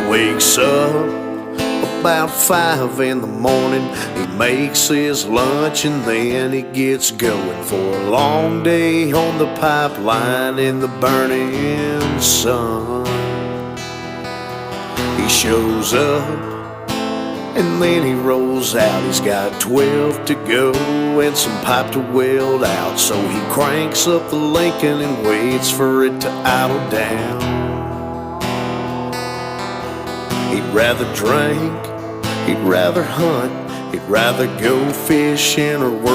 wakes up about 5 in the morning. He makes his lunch and then he gets going for a long day on the pipeline in the burning sun. He shows up and then he rolls out. He's got 12 to go and some pipe to weld out. So he cranks up the Lincoln and waits for it to idle down. He'd rather drink, he'd rather hunt, he'd rather go fishing or work